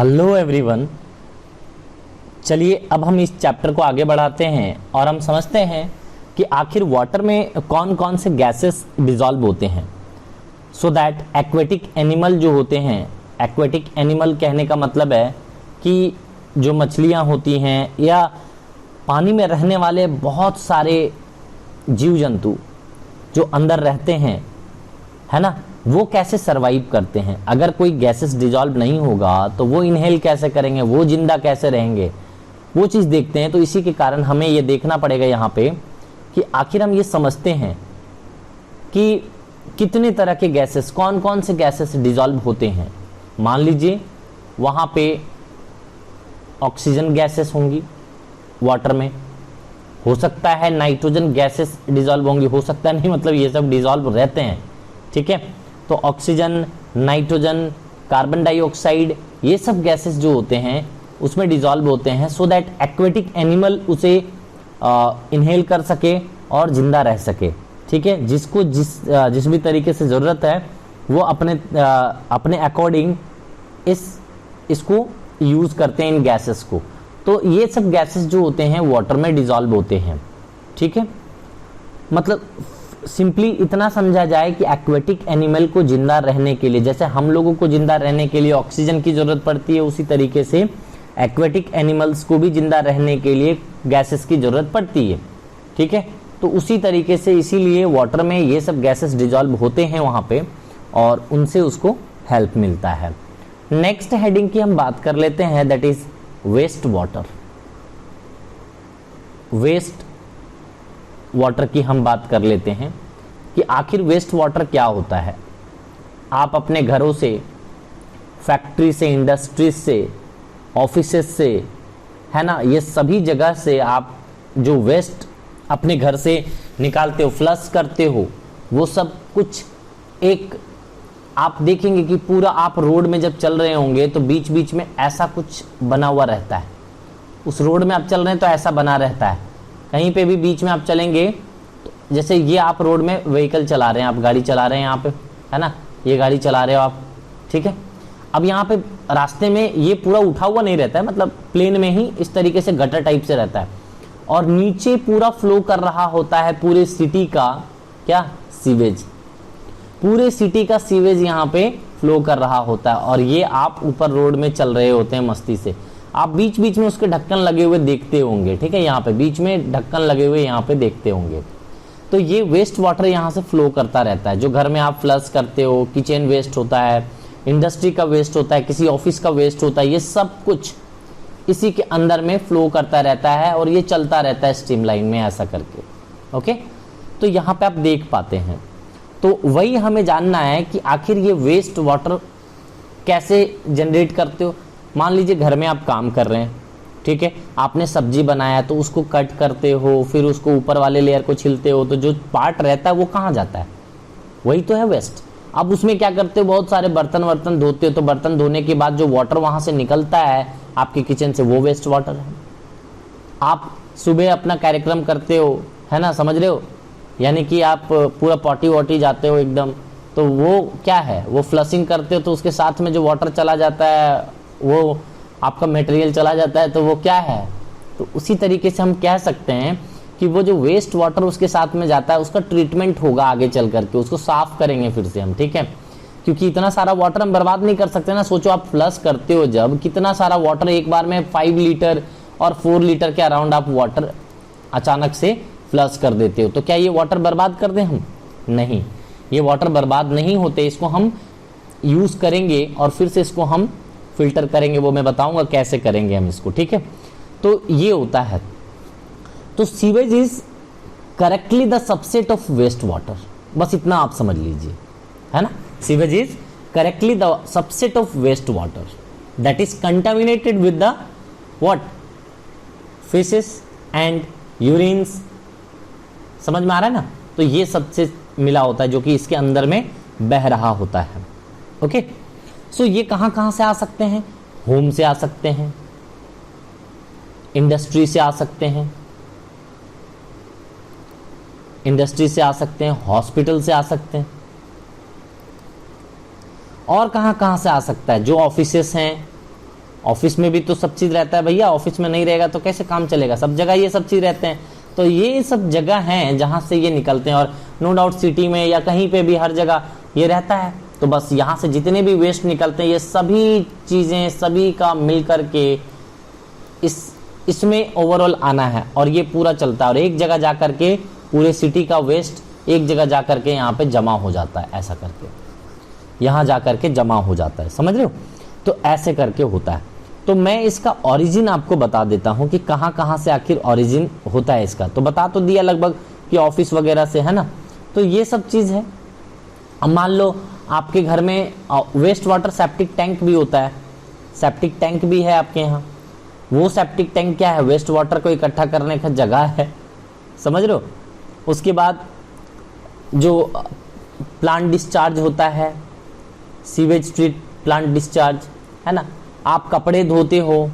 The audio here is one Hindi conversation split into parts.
Hello everyone. चलिए अब हम इस चैप्टर को आगे बढ़ाते हैं और हम समझते हैं कि आखिर वाटर में कौन कौन से गैसेस डिसॉल्व होते हैं सो दैट एक्वेटिक एनिमल जो होते हैं, एक्वेटिक एनिमल कहने का मतलब है कि जो मछलियां होती हैं या पानी में रहने वाले बहुत सारे जीव जंतु जो अंदर रहते हैं, है ना, वो कैसे सरवाइव करते हैं। अगर कोई गैसेस डिसॉल्व नहीं होगा तो वो इनहेल कैसे करेंगे, वो जिंदा कैसे रहेंगे, वो चीज़ देखते हैं। तो इसी के कारण हमें ये देखना पड़ेगा यहाँ पे कि आखिर हम ये समझते हैं कि कितने तरह के गैसेस, कौन कौन से गैसेस डिसॉल्व होते हैं। मान लीजिए वहाँ पे ऑक्सीजन गैसेस होंगी वाटर में, हो सकता है नाइट्रोजन गैसेस डिसॉल्व होंगी, हो सकता नहीं, मतलब ये सब डिसॉल्व रहते हैं, ठीक है। तो ऑक्सीजन, नाइट्रोजन, कार्बन डाइऑक्साइड, ये सब गैसेस जो होते हैं उसमें डिसॉल्व होते हैं सो दैट एक्वेटिक एनिमल उसे इनहेल कर सके और जिंदा रह सके, ठीक है। जिसको जिस भी तरीके से ज़रूरत है वो अपने अकॉर्डिंग इसको यूज़ करते हैं इन गैसेस को। तो ये सब गैसेस जो होते हैं वाटर में डिसॉल्व होते हैं, ठीक है। मतलब सिंपली इतना समझा जाए कि एक्वेटिक एनिमल को जिंदा रहने के लिए, जैसे हम लोगों को जिंदा रहने के लिए ऑक्सीजन की जरूरत पड़ती है, उसी तरीके से एक्वेटिक एनिमल्स को भी जिंदा रहने के लिए गैसेस की जरूरत पड़ती है, ठीक है। तो उसी तरीके से इसीलिए वाटर में ये सब गैसेस डिसॉल्व होते हैं वहाँ पे और उनसे उसको हेल्प मिलता है। नेक्स्ट हेडिंग की हम बात कर लेते हैं, that is waste water. Waste water की हम बात कर लेते हैं कि आखिर वेस्ट वाटर क्या होता है। आप अपने घरों से, फैक्ट्री से, इंडस्ट्रीज से, ऑफिसेस से, है ना, ये सभी जगह से आप जो वेस्ट अपने घर से निकालते हो, फ्लश करते हो, वो सब कुछ एक आप देखेंगे कि पूरा आप रोड में जब चल रहे होंगे तो बीच बीच में ऐसा कुछ बना हुआ रहता है। उस रोड में आप चल रहे हैं तो ऐसा बना रहता है। कहीं पे भी बीच में आप चलेंगे तो जैसे ये आप रोड में व्हीकल चला रहे हैं, आप गाड़ी चला रहे हैं यहाँ पे, है ना, ये गाड़ी चला रहे हो आप, ठीक है। अब यहाँ पे रास्ते में ये पूरा उठा हुआ नहीं रहता है, मतलब प्लेन में ही इस तरीके से गटर टाइप से रहता है और नीचे पूरा फ्लो कर रहा होता है पूरे सिटी का क्या, सीवेज। पूरे सिटी का सीवेज यहाँ पे फ्लो कर रहा होता है और ये आप ऊपर रोड में चल रहे होते हैं मस्ती से। आप बीच बीच में उसके ढक्कन लगे हुए देखते होंगे, ठीक है, यहाँ पे बीच में ढक्कन लगे हुए यहाँ पे देखते होंगे। तो ये वेस्ट वाटर यहाँ से फ्लो करता रहता है। जो घर में आप फ्लश करते हो, किचन वेस्ट होता है, इंडस्ट्री का वेस्ट होता है, किसी ऑफिस का वेस्ट होता है, ये सब कुछ इसी के अंदर में फ्लो करता रहता है और ये चलता रहता है स्ट्रीमलाइन में ऐसा करके, ओके। तो यहाँ पे आप देख पाते हैं। तो वही हमें जानना है कि आखिर ये वेस्ट वाटर कैसे जनरेट करते हो। मान लीजिए घर में आप काम कर रहे हैं, ठीक है, आपने सब्जी बनाया तो उसको कट करते हो, फिर उसको ऊपर वाले लेयर को छिलते हो, तो जो पार्ट रहता है वो कहाँ जाता है, वही तो है वेस्ट। अब उसमें क्या करते हो, बहुत सारे बर्तन धोते हो, तो बर्तन धोने के बाद जो वाटर वहाँ से निकलता है आपके किचन से, वो वेस्ट वाटर है। आप सुबह अपना कार्यक्रम करते हो, है ना, समझ रहे हो, यानी कि आप पूरा पॉटी वॉटी जाते हो एकदम, तो वो क्या है, वो फ्लशिंग करते हो, तो उसके साथ में जो वाटर चला जाता है वो आपका मटेरियल चला जाता है, तो वो क्या है। तो उसी तरीके से हम कह सकते हैं कि वो जो वेस्ट वाटर उसके साथ में जाता है उसका ट्रीटमेंट होगा आगे चल करके, उसको साफ करेंगे फिर से हम, ठीक है। क्योंकि इतना सारा वाटर हम बर्बाद नहीं कर सकते ना। सोचो आप फ्लश करते हो जब, कितना सारा वाटर एक बार में 5 लीटर और 4 लीटर के अराउंड आप वाटर अचानक से फ्लश कर देते हो, तो क्या ये वाटर बर्बाद कर दें हम? नहीं, ये वाटर बर्बाद नहीं होते, इसको हम यूज़ करेंगे और फिर से इसको हम फिल्टर करेंगे, वो मैं बताऊंगा कैसे करेंगे हम इसको, ठीक है। तो ये होता है। तो sewage is correctly the subset of waste water, बस इतना आप समझ लीजिए, है ना। Sewage is correctly the subset of waste water that is contaminated with the what, faeces and urines. समझ में आ रहा है ना। तो ये सबसे मिला होता है जो कि इसके अंदर में बह रहा होता है, ओके। सो ये कहाँ कहाँ से आ सकते हैं? होम से आ सकते हैं, इंडस्ट्री से आ सकते हैं, इंडस्ट्री से आ सकते हैं, हॉस्पिटल से आ सकते हैं, और कहाँ कहाँ से आ सकता है? जो ऑफिसेस हैं, ऑफिस में भी तो सब चीज रहता है भैया, ऑफिस में नहीं रहेगा तो कैसे काम चलेगा, सब जगह ये सब चीज रहते हैं। तो ये सब जगह हैं जहां से ये निकलते हैं, और नो डाउट सिटी में या कहीं पे भी हर जगह ये रहता है। तो बस यहाँ से जितने भी वेस्ट निकलते हैं ये सभी चीजें सभी का मिल करके इसमें ओवरऑल आना है, और ये पूरा चलता है, और एक जगह जा करके पूरे सिटी का वेस्ट एक जगह जा करके यहाँ पे जमा हो जाता है, ऐसा करके यहाँ जा करके जमा हो जाता है, समझ रहे हो। तो ऐसे करके होता है। तो मैं इसका ओरिजिन आपको बता देता हूँ कि कहाँ कहाँ से आखिर ओरिजिन होता है इसका। तो बता तो दिया लगभग कि ऑफिस वगैरह से, है ना। तो ये सब चीज़ है। अब मान लो आपके घर में वेस्ट वाटर सेप्टिक टैंक भी होता है, सेप्टिक टैंक भी है आपके यहाँ। वो सेप्टिक टैंक क्या है, वेस्ट वाटर को इकट्ठा करने का जगह है, समझ रहे हो। उसके बाद जो प्लांट डिस्चार्ज होता है, सीवेज ट्रीट प्लांट डिस्चार्ज, है ना। आप कपड़े धोते हो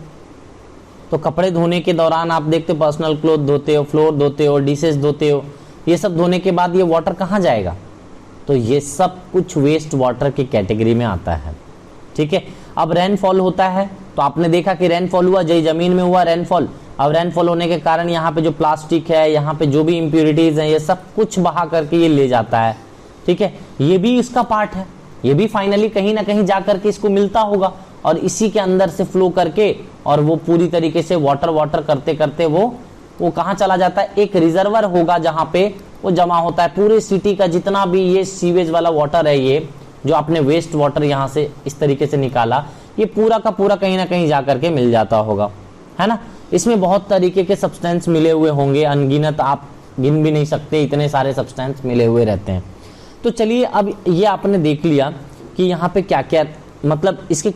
तो कपड़े धोने के दौरान आप देखते हो पर्सनल क्लोथ धोते हो, फ्लोर धोते हो, डिशेस धोते हो, ये सब धोने के बाद ये वाटर कहाँ जाएगा, तो ये सब कुछ वेस्ट वाटर की कैटेगरी में आता है, ठीक है। अब रेनफॉल होता है तो आपने देखा कि रेनफॉल हुआ, जय जमीन में हुआ रेनफॉल। अब रेनफॉल होने के कारण यहाँ पे जो प्लास्टिक है, यहाँ पे जो भी इम्प्योरिटीज है, ये सब कुछ बहा करके ये ले जाता है, ठीक है। ये भी इसका पार्ट है, ये भी फाइनली कहीं ना कहीं जा करके इसको मिलता होगा, और इसी के अंदर से फ्लो करके और वो पूरी तरीके से वाटर करते करते वो कहाँ चला जाता है, एक रिजर्वर होगा जहाँ पे वो जमा होता है। पूरे सिटी का जितना भी ये सीवेज वाला वाटर है, ये जो आपने वेस्ट वाटर यहाँ से इस तरीके से निकाला, ये पूरा का पूरा कहीं ना कहीं जा करके मिल जाता होगा, है ना। इसमें बहुत तरीके के सब्सटेंस मिले हुए होंगे, अनगिनत, आप गिन भी नहीं सकते, इतने सारे सब्सटेंस मिले हुए रहते हैं। तो चलिए अब ये आपने देख लिया कि यहाँ पे क्या क्या, मतलब इसके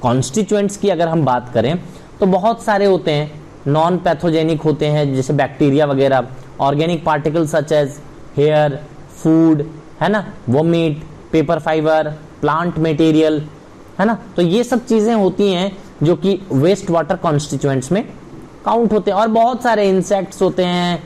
कॉन्स्टिट्यूएंट्स की अगर हम बात करें तो बहुत सारे होते हैं। नॉन पैथोजेनिक होते हैं जैसे बैक्टीरिया वगैरह, organic particle such as hair, food, है ना, vomit, paper fibre, plant material, है ना। तो ये सब चीजें होती हैं जो कि वेस्ट वाटर कॉन्स्टिट्यूएंट्स में काउंट होते हैं। और बहुत सारे इंसेक्ट्स होते हैं,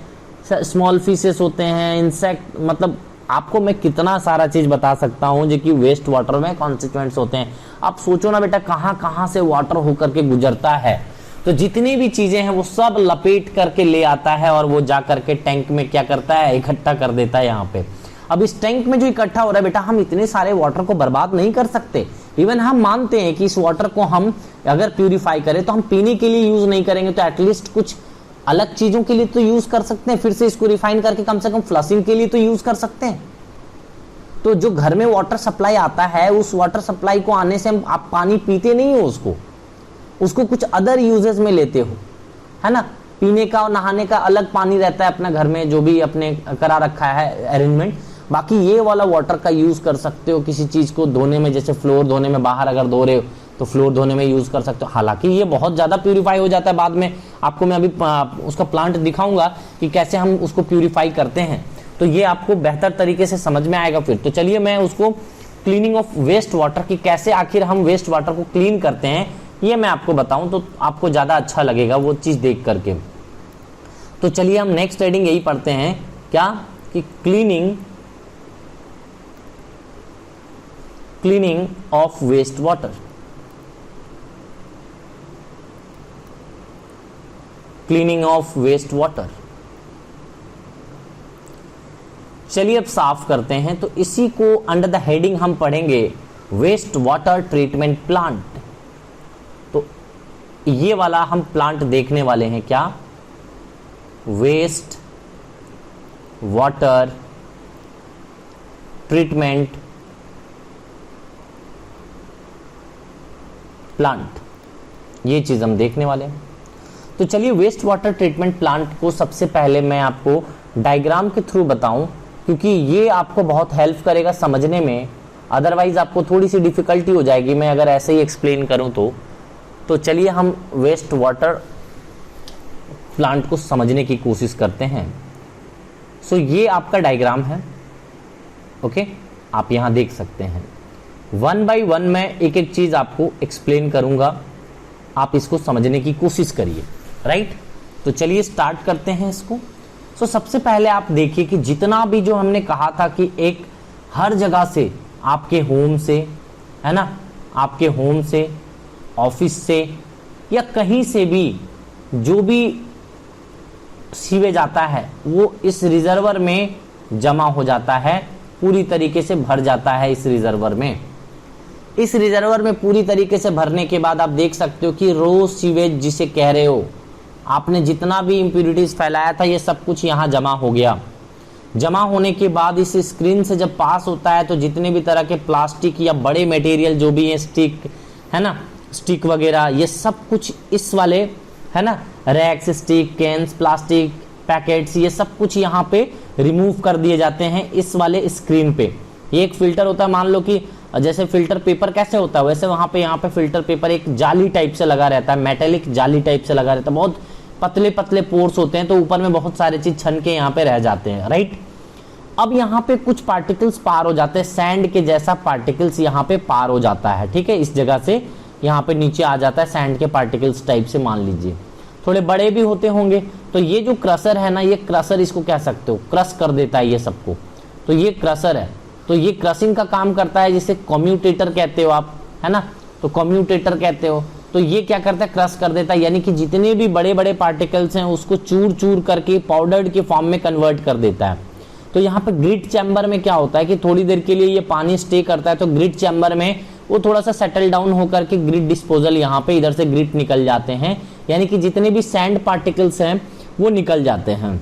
स्मॉल फिशेस होते हैं, इंसेक्ट, मतलब आपको मैं कितना सारा चीज बता सकता हूं जो कि वेस्ट वाटर में कॉन्स्टिट्यूएंट्स होते हैं। आप सोचो ना बेटा, कहां कहां से वाटर होकर के गुजरता है, तो जितनी भी चीजें हैं वो सब लपेट करके ले आता है, और वो जा करके टैंक में क्या करता है, इकट्ठा कर देता है यहाँ पे। अब इस टैंक में जो इकट्ठा हो रहा है बेटा, हम इतने सारे वाटर को बर्बाद नहीं कर सकते। इवन हम मानते हैं कि इस वाटर को हम अगर प्यूरिफाई करें तो हम पीने के लिए यूज नहीं करेंगे, तो एटलीस्ट कुछ अलग चीजों के लिए तो यूज कर सकते हैं, फिर से इसको रिफाइन करके कम से कम फ्लशिंग के लिए तो यूज कर सकते हैं। तो जो घर में वाटर सप्लाई आता है, उस वाटर सप्लाई को आने से हम आप पानी पीते नहीं हो, उसको कुछ अदर यूजेस में लेते हो, है ना। पीने का और नहाने का अलग पानी रहता है अपना घर में, जो भी अपने करा रखा है अरेंजमेंट। बाकी ये वाला वाटर का यूज कर सकते हो किसी चीज को धोने में, जैसे फ्लोर धोने में, बाहर अगर धो रहे हो तो फ्लोर धोने में यूज कर सकते हो। हालांकि ये बहुत ज्यादा प्यूरिफाई हो जाता है, बाद में आपको मैं अभी उसका प्लांट दिखाऊंगा कि कैसे हम उसको प्यूरिफाई करते हैं, तो ये आपको बेहतर तरीके से समझ में आएगा फिर। तो चलिए मैं उसको क्लीनिंग ऑफ वेस्ट वाटर की, कैसे आखिर हम वेस्ट वाटर को क्लीन करते हैं, ये मैं आपको बताऊं तो आपको ज्यादा अच्छा लगेगा वो चीज देख करके। तो चलिए हम नेक्स्ट हेडिंग यही पढ़ते हैं, क्या कि cleaning of waste water. Cleaning of waste water, चलिए अब साफ करते हैं। तो इसी को अंडर द हेडिंग हम पढ़ेंगे वेस्ट वाटर ट्रीटमेंट प्लांट। तो ये वाला हम प्लांट देखने वाले हैं, क्या, वेस्ट वाटर ट्रीटमेंट प्लांट, ये चीज हम देखने वाले हैं। तो चलिए वेस्ट वाटर ट्रीटमेंट प्लांट को सबसे पहले मैं आपको डायग्राम के थ्रू बताऊं, क्योंकि ये आपको बहुत हेल्प करेगा समझने में, अदरवाइज आपको थोड़ी सी डिफिकल्टी हो जाएगी मैं अगर ऐसे ही एक्सप्लेन करूं तो चलिए हम वेस्ट वाटर प्लांट को समझने की कोशिश करते हैं। सो ये आपका डायग्राम है, ओके, आप यहां देख सकते हैं। 1 बाय 1 मैं एक एक चीज आपको एक्सप्लेन करूंगा, आप इसको समझने की कोशिश करिए, राइट। तो चलिए स्टार्ट करते हैं इसको। सो सबसे पहले आप देखिए कि जितना भी जो हमने कहा था कि एक हर जगह से, आपके होम से, है ना, आपके होम से ऑफिस से या कहीं से भी जो भी सीवेज आता है वो इस रिजर्वर में जमा हो जाता है, पूरी तरीके से भर जाता है इस रिजर्वर में। इस रिजर्वर में पूरी तरीके से भरने के बाद आप देख सकते हो कि रो सीवेज जिसे कह रहे हो, आपने जितना भी इम्प्यूरिटीज फैलाया था ये सब कुछ यहाँ जमा हो गया। जमा होने के बाद इस स्क्रीन से जब पास होता है तो जितने भी तरह के प्लास्टिक या बड़े मटेरियल जो भी है, स्टिक है ना, स्टिक वगैरह, ये सब कुछ इस वाले है ना rags, stick, cans, plastic packets, ये सब कुछ यहाँ पे रिमूव कर दिए जाते हैं इस वाले स्क्रीन पे। ये एक फिल्टर होता है, मान लो कि जैसे फिल्टर पेपर कैसे होता है वैसे वहां पे यहाँ पे फिल्टर पेपर एक जाली टाइप से लगा रहता है, मेटेलिक जाली टाइप से लगा रहता है, बहुत पतले पतले पोर्स होते हैं, तो ऊपर में बहुत सारे चीज छन के यहाँ पे रह जाते हैं, राइट। अब यहाँ पे कुछ पार्टिकल्स पार हो जाते हैं, सैंड के जैसा पार्टिकल्स यहाँ पे पार हो जाता है, ठीक है, इस जगह से यहाँ पे नीचे आ जाता है सैंड के पार्टिकल्स टाइप से, मान लीजिए थोड़े बड़े भी होते होंगे। तो ये जो क्रशर है ना, ये क्रशर इसको कह सकते हो, क्रश कर देता है ये सबको, तो ये क्रशर है। तो ये क्रशिंग का काम करता है, जिसे कम्यूटेटर कहते हो आप, है ना, तो कम्यूटेटर कहते हो। तो ये क्या करता है, क्रश कर देता है, यानी कि जितने भी बड़े बड़े पार्टिकल्स हैं उसको चूर चूर करके पाउडर्ड के फॉर्म में कन्वर्ट कर देता है। तो यहाँ पे ग्रिट चैम्बर में क्या होता है कि थोड़ी देर के लिए ये पानी स्टे करता है, तो ग्रिट चैम्बर में वो थोड़ा सा सेटल डाउन होकर के ग्रिट डिस्पोजल, यहाँ पे इधर से ग्रिट निकल जाते हैं, यानी कि जितने भी सैंड पार्टिकल्स हैं वो निकल जाते हैं।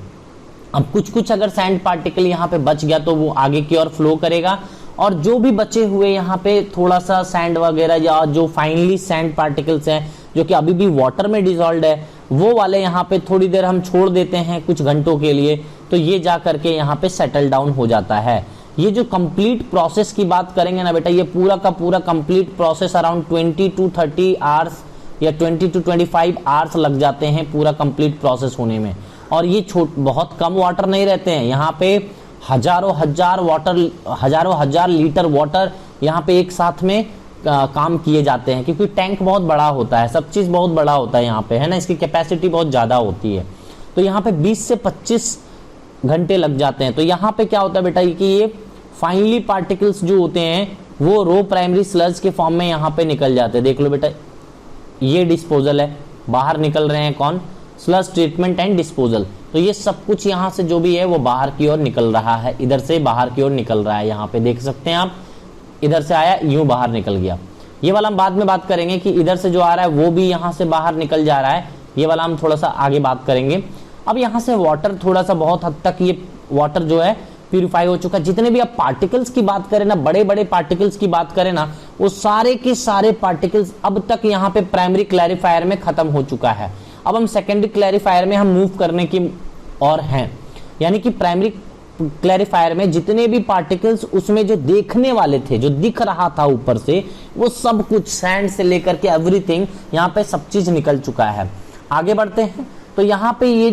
अब कुछ कुछ अगर सैंड पार्टिकल यहाँ पे बच गया तो वो आगे की ओर फ्लो करेगा, और जो भी बचे हुए यहाँ पे थोड़ा सा सैंड वगैरह या जो फाइनली सैंड पार्टिकल्स हैं जो कि अभी भी वाटर में डिजॉल्व है, वो वाले यहाँ पे थोड़ी देर हम छोड़ देते हैं कुछ घंटों के लिए, तो ये जा करके यहाँ पे सेटल डाउन हो जाता है। ये जो कंप्लीट प्रोसेस की बात करेंगे ना बेटा, ये पूरा का पूरा complete process around 20 to 30 hours या 20 to 25 आवर्स लग जाते हैं पूरा कंप्लीट प्रोसेस होने में। और ये बहुत कम वाटर नहीं रहते हैं, यहाँ पे हजारों हजार लीटर वाटर यहाँ पे एक साथ में काम किए जाते हैं, क्योंकि टैंक बहुत बड़ा होता है, सब चीज बहुत बड़ा होता है यहाँ पे, है ना, इसकी कैपेसिटी बहुत ज्यादा होती है। तो यहाँ पे 20 से 25 घंटे लग जाते हैं। तो यहाँ पे क्या होता है बेटा कि ये फाइनली पार्टिकल्स जो होते हैं वो रो प्राइमरी स्लज के फॉर्म में यहाँ पे निकल जाते हैं। देख लो बेटा, ये डिस्पोजल है, बाहर निकल रहे हैं कौन, स्लज ट्रीटमेंट एंड डिस्पोजल। तो ये सब कुछ यहाँ से जो भी है वो बाहर की ओर निकल रहा है, इधर से बाहर की ओर निकल रहा है, यहाँ पे देख सकते हैं आप, इधर से आया यूं बाहर निकल गया। ये वाला हम बाद में बात करेंगे कि इधर से जो आ रहा है वो भी यहाँ से बाहर निकल जा रहा है, ये वाला हम थोड़ा सा आगे बात करेंगे। अब यहाँ से वाटर थोड़ा सा बहुत हद तक ये वाटर जो है प्यूरिफाई हो चुका है। जितने भी आप पार्टिकल्स की बात करें ना, बड़े बड़े पार्टिकल्स की बात करें ना, वो सारे के सारे पार्टिकल्स अब तक यहाँ पे प्राइमरी क्लैरिफायर में खत्म हो चुका है। अब हम सेकेंडरी क्लैरिफायर में हम मूव करने की और हैं, यानी कि प्राइमरी क्लैरिफायर में जितने भी पार्टिकल्स उसमें जो देखने वाले थे, जो दिख रहा था ऊपर से, वो सब कुछ सैंड से लेकर के एवरीथिंग यहाँ पे सब चीज निकल चुका है। आगे बढ़ते हैं। तो यहाँ पे ये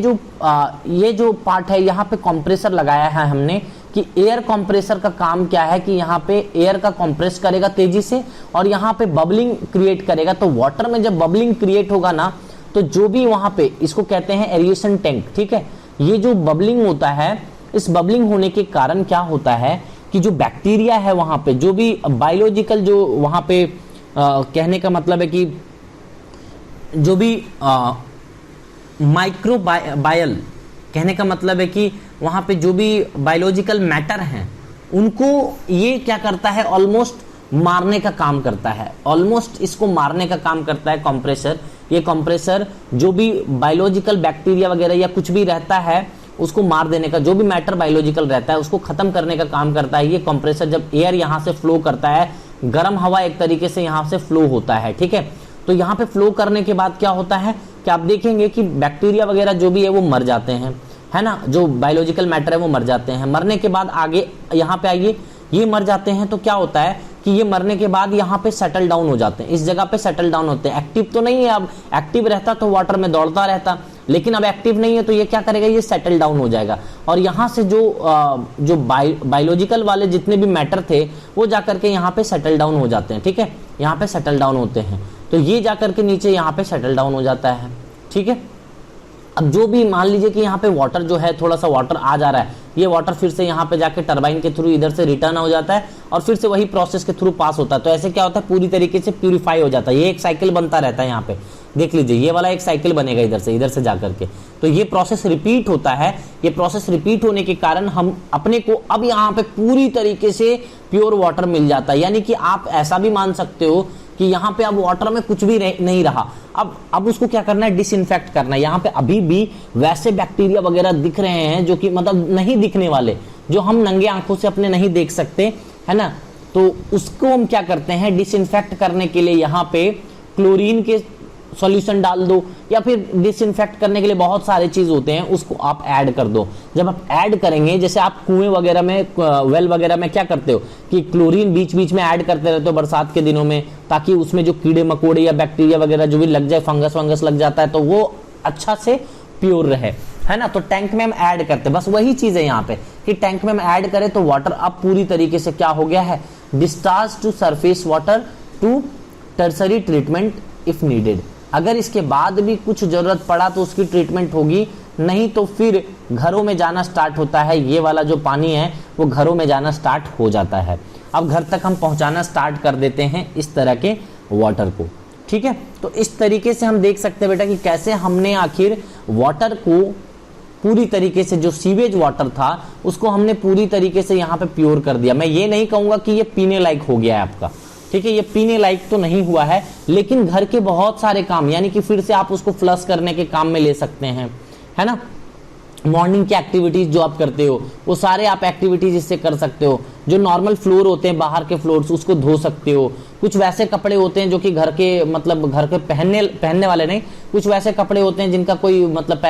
जो पार्ट है, यहाँ पे कंप्रेसर लगाया है हमने कि एयर कंप्रेसर का काम क्या है कि यहाँ पे एयर का कंप्रेस करेगा तेजी से और यहाँ पे बबलिंग क्रिएट करेगा। तो वाटर में जब बबलिंग क्रिएट होगा ना, तो जो भी वहां पे, इसको कहते हैं एरिएशन टैंक, ठीक है। ये जो बबलिंग होता है, इस बबलिंग होने के कारण क्या होता है कि जो बैक्टीरिया है वहां पे, जो भी बायोलॉजिकल जो वहां पे कहने का मतलब है कि जो भी माइक्रोबायल, कहने का मतलब है कि वहां पे जो भी बायोलॉजिकल मैटर हैं उनको ये क्या करता है, ऑलमोस्ट मारने का काम करता है, ऑलमोस्ट इसको मारने का काम करता है कंप्रेसर। ये कंप्रेसर जो भी बायोलॉजिकल बैक्टीरिया वगैरह या कुछ भी रहता है उसको मार देने का, जो भी मैटर बायोलॉजिकल रहता है उसको खत्म करने का काम करता है ये कंप्रेसर। जब एयर यहाँ से फ्लो करता है, गर्म हवा एक तरीके से यहाँ से फ्लो होता है, ठीक है। तो यहाँ पे फ्लो करने के बाद क्या होता है कि आप देखेंगे कि बैक्टीरिया वगैरह जो भी है वो मर जाते हैं, है ना, जो बायोलॉजिकल मैटर है वो मर जाते हैं। मरने के बाद आगे यहाँ पे आइए, ये मर जाते हैं तो क्या होता है कि ये मरने के बाद यहाँ पे सेटल डाउन हो जाते हैं, इस जगह पे सेटल डाउन होते हैं। एक्टिव तो नहीं है, अब एक्टिव रहता तो वाटर में दौड़ता रहता, लेकिन अब एक्टिव नहीं है तो ये क्या करेगा, ये सेटल डाउन हो जाएगा। और यहाँ से जो बायोलॉजिकल वाले जितने भी मैटर थे वो जाकर के यहाँ पे सेटल डाउन हो जाते हैं, ठीक है, यहाँ पे सेटल डाउन होते हैं। तो ये जाकर के नीचे यहाँ पे सेटल डाउन हो जाता है, ठीक है। अब जो भी मान लीजिए कि यहाँ पे वाटर जो है, थोड़ा सा वाटर आ जा रहा है, ये वाटर फिर से यहाँ पे जाके टरबाइन के थ्रू इधर से रिटर्न हो जाता है और फिर से वही प्रोसेस के थ्रू पास होता है। तो ऐसे क्या होता है, पूरी तरीके से प्यूरिफाई हो जाता है। ये एक साइकिल बनता रहता है, यहाँ पे देख लीजिए ये वाला एक साइकिल बनेगा इधर से जाकर के। तो ये प्रोसेस रिपीट होता है। ये प्रोसेस रिपीट होने के कारण हम अपने को अब यहाँ पे पूरी तरीके से प्योर वाटर मिल जाता है। यानी कि आप ऐसा भी मान सकते हो कि यहाँ पे अब वाटर में कुछ भी नहीं रहा। अब उसको क्या करना है, डिसइंफेक्ट करना है। यहाँ पे अभी भी वैसे बैक्टीरिया वगैरह दिख रहे हैं जो कि मतलब नहीं दिखने वाले, जो हम नंगे आंखों से अपने नहीं देख सकते, है ना। तो उसको हम क्या करते हैं, डिसइंफेक्ट करने के लिए यहाँ पे क्लोरीन के सॉल्यूशन डाल दो, या फिर डिसइंफेक्ट करने के लिए बहुत सारे चीज होते हैं, उसको आप ऐड कर दो। जब आप ऐड करेंगे, जैसे आप कुएं वगैरह में, वेल वगैरह में क्या करते हो कि क्लोरीन बीच बीच में ऐड करते रहते हो बरसात के दिनों में, ताकि उसमें जो कीड़े मकोड़े या बैक्टीरिया वगैरह जो भी लग जाए, फंगस वंगस लग जाता है तो वो अच्छा से प्योर रहे, है ना। तो टैंक में हम ऐड करते हैं, बस वही चीज है यहाँ पे कि टैंक में हम ऐड करें तो वाटर अब पूरी तरीके से क्या हो गया है, discharge to surface water to tertiary treatment if needed. अगर इसके बाद भी कुछ जरूरत पड़ा तो उसकी ट्रीटमेंट होगी, नहीं तो फिर घरों में जाना स्टार्ट होता है। ये वाला जो पानी है वो घरों में जाना स्टार्ट हो जाता है। अब घर तक हम पहुंचाना स्टार्ट कर देते हैं इस तरह के वाटर को, ठीक है। तो इस तरीके से हम देख सकते हैं बेटा कि कैसे हमने आखिर वाटर को पूरी तरीके से, जो सीवेज वाटर था उसको हमने पूरी तरीके से यहाँ पे प्योर कर दिया। मैं ये नहीं कहूंगा कि ये पीने लायक हो गया है आपका, ठीक है, ये पीने लायक तो नहीं हुआ है, लेकिन घर के बहुत सारे काम, यानी कि फिर से आप उसको फ्लश करने के काम में ले सकते हैं, है ना। मॉर्निंग की एक्टिविटीज जो आप करते हो वो सारे आप एक्टिविटीज इससे कर सकते हो। जो नॉर्मल फ्लोर होते हैं, बाहर के फ्लोर्स, उसको धो सकते हो। कुछ वैसे कपड़े होते हैं जो कि घर के, मतलब घर के पहनने वाले नहीं, कुछ वैसे कपड़े होते हैं जिनका कोई मतलब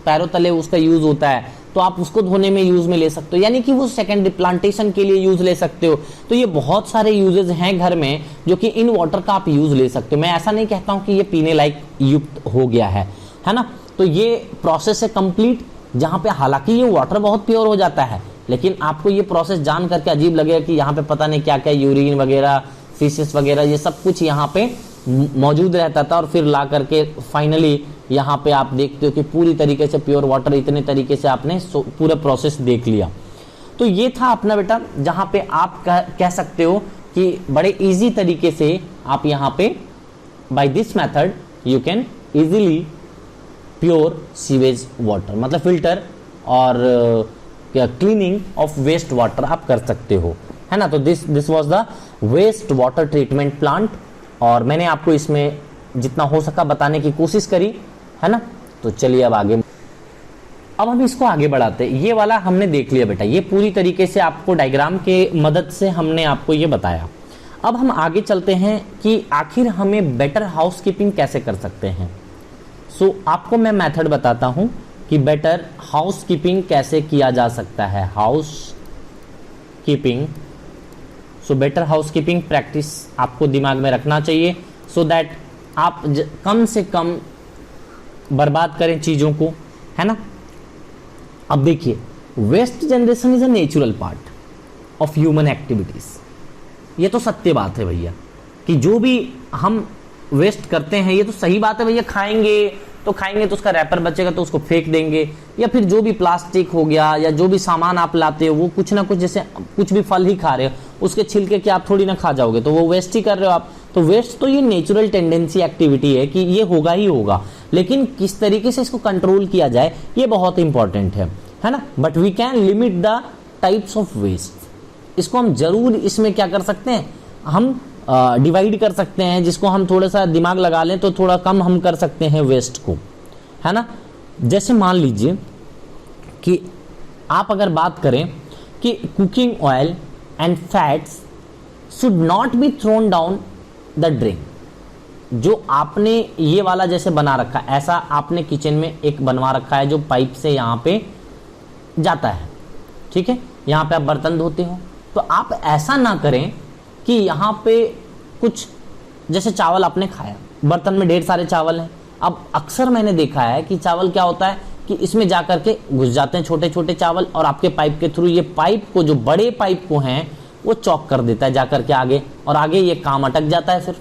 पैरों तले उसका यूज होता है, तो आप उसको धोने में यूज में ले सकते हो, यानी कि वो सेकेंडरी प्लांटेशन के लिए यूज ले सकते हो। तो ये बहुत सारे यूजेस हैं घर में जो कि इन वाटर का आप यूज ले सकते हो। मैं ऐसा नहीं कहता हूं कि ये पीने लायक युक्त हो गया है ना। तो ये प्रोसेस है कंप्लीट, जहां पे हालांकि ये वाटर बहुत प्योर हो जाता है, लेकिन आपको ये प्रोसेस जान करके अजीब लगेगा कि यहाँ पे पता नहीं क्या क्या यूरिन वगैरह, फीसेस वगैरह, ये सब कुछ यहाँ पे मौजूद रहता था, और फिर ला करके फाइनली यहाँ पे आप देखते हो कि पूरी तरीके से प्योर वाटर, इतने तरीके से आपने पूरा प्रोसेस देख लिया। तो ये था अपना बेटा, जहाँ पे आप कह सकते हो कि बड़े इजी तरीके से आप यहाँ पे by this method you can easily pure sewage water, मतलब फिल्टर और क्लीनिंग ऑफ वेस्ट वाटर आप कर सकते हो, है ना। तो this was the waste water treatment plant, और मैंने आपको इसमें जितना हो सका बताने की कोशिश करी, है ना। तो चलिए अब आगे, अब हम इसको आगे बढ़ाते हैं। ये वाला हमने देख लिया बेटा, ये पूरी तरीके से आपको डायग्राम के मदद से हमने आपको ये बताया। अब हम आगे चलते हैं कि आखिर हमें बेटर हाउसकीपिंग कैसे कर सकते हैं। सो आपको मैं मेथड बताता हूं कि बेटर हाउसकीपिंग कैसे किया जा सकता है। House keeping, so better housekeeping practice आपको दिमाग में रखना चाहिए, सो दैट आप कम से कम बर्बाद करें चीजों को, है ना। अब देखिए, waste generation is a natural part of human activities. ये तो सत्य बात है भैया कि जो भी हम वेस्ट करते हैं, ये तो सही बात है भैया। खाएंगे तो उसका रैपर बचेगा तो उसको फेंक देंगे, या फिर जो भी प्लास्टिक हो गया या जो भी सामान आप लाते हो वो कुछ ना कुछ, जैसे कुछ भी फल ही खा रहे हो, उसके छिलके के आप थोड़ी ना खा जाओगे, तो वो वेस्ट ही कर रहे हो आप। तो वेस्ट तो ये नेचुरल टेंडेंसी एक्टिविटी है कि ये होगा ही होगा, लेकिन किस तरीके से इसको कंट्रोल किया जाए ये बहुत इंपॉर्टेंट है ना। But we can limit the types of waste. इसको हम जरूर इसमें क्या कर सकते हैं, हम डिवाइड कर सकते हैं, जिसको हम थोड़ा सा दिमाग लगा लें तो थोड़ा कम हम कर सकते हैं वेस्ट को, है ना। जैसे मान लीजिए कि आप अगर बात करें कि cooking oil and fats should not be thrown down the drain. जो आपने ये वाला जैसे बना रखा है, ऐसा आपने किचन में एक बनवा रखा है जो पाइप से यहाँ पे जाता है, ठीक है, यहाँ पे आप बर्तन धोते हो, तो आप ऐसा ना करें कि यहाँ पे कुछ, जैसे चावल आपने खाया, बर्तन में ढेर सारे चावल हैं। अब अक्सर मैंने देखा है कि चावल क्या होता है कि इसमें जाकर के घुस जाते हैं छोटे छोटे चावल, और आपके पाइप के थ्रू ये पाइप को, जो बड़े पाइप को हैं, वो चॉक कर देता है जाकर के आगे, और आगे ये काम अटक जाता है फिर।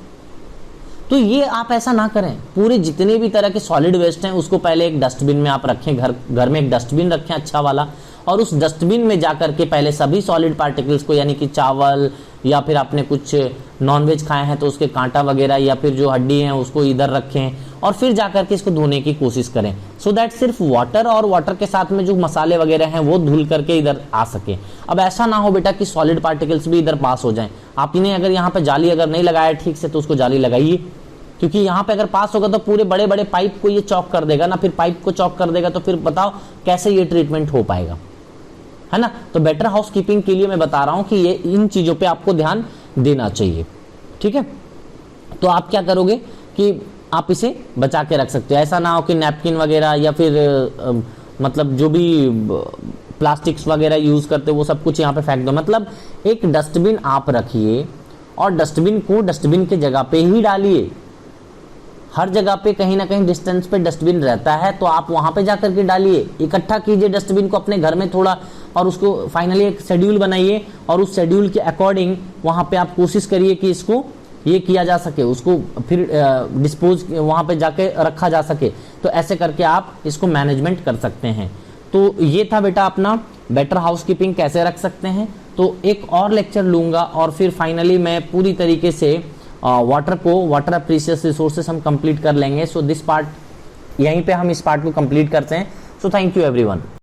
तो ये आप ऐसा ना करें। पूरे जितने भी तरह के सॉलिड वेस्ट हैं उसको पहले एक डस्टबिन में आप रखें, घर में एक डस्टबिन रखें अच्छा वाला, और उस डस्टबिन में जाकर के पहले सभी सॉलिड पार्टिकल्स को, यानी कि चावल या फिर आपने कुछ नॉनवेज खाए हैं तो उसके कांटा वगैरह या फिर जो हड्डी है उसको इधर रखें और फिर जाकर के इसको धोने की कोशिश करें, सो दैट सिर्फ वाटर और वाटर के साथ में जो मसाले वगैरह हैं वो धुल करके इधर आ सके। अब ऐसा ना हो बेटा कि सॉलिड पार्टिकल्स भी इधर पास हो जाएं। आपने अगर यहाँ पे जाली अगर नहीं लगाया ठीक से तो उसको जाली लगाइए, क्योंकि यहाँ पे अगर पास होगा तो पूरे बड़े बड़े पाइप को ये चॉक कर देगा ना, फिर पाइप को चॉक कर देगा तो फिर बताओ कैसे ये ट्रीटमेंट हो पाएगा, है ना। तो बेटर हाउसकीपिंग के लिए मैं बता रहा हूं कि ये इन चीजों पे आपको ध्यान देना चाहिए, ठीक है। तो आप क्या करोगे कि आप इसे बचा के रख सकते हो। ऐसा ना हो कि नैपकिन वगैरह या फिर मतलब जो भी प्लास्टिक्स वगैरह यूज करते हो वो सब कुछ यहाँ पे फेंक दो। मतलब एक डस्टबिन आप रखिए और डस्टबिन को डस्टबिन के जगह पे ही डालिए। हर जगह पे कहीं ना कहीं डिस्टेंस पे डस्टबिन रहता है तो आप वहां पे जाकर के डालिए। इकट्ठा कीजिए डस्टबिन को अपने घर में थोड़ा और उसको फाइनली एक शेड्यूल बनाइए और उस शेड्यूल के अकॉर्डिंग वहां पे आप कोशिश करिए कि इसको ये किया जा सके, उसको फिर डिस्पोज वहां पे जाके रखा जा सके। तो ऐसे करके आप इसको मैनेजमेंट कर सकते हैं। तो ये था बेटा अपना बेटर हाउसकीपिंग कैसे रख सकते हैं। तो एक और लेक्चर लूंगा और फिर फाइनली मैं पूरी तरीके से वाटर प्रीशियस रिसोर्सेस हम कंप्लीट कर लेंगे। सो दिस पार्ट यहीं पे हम इस पार्ट को कंप्लीट करते हैं। So thank you everyone.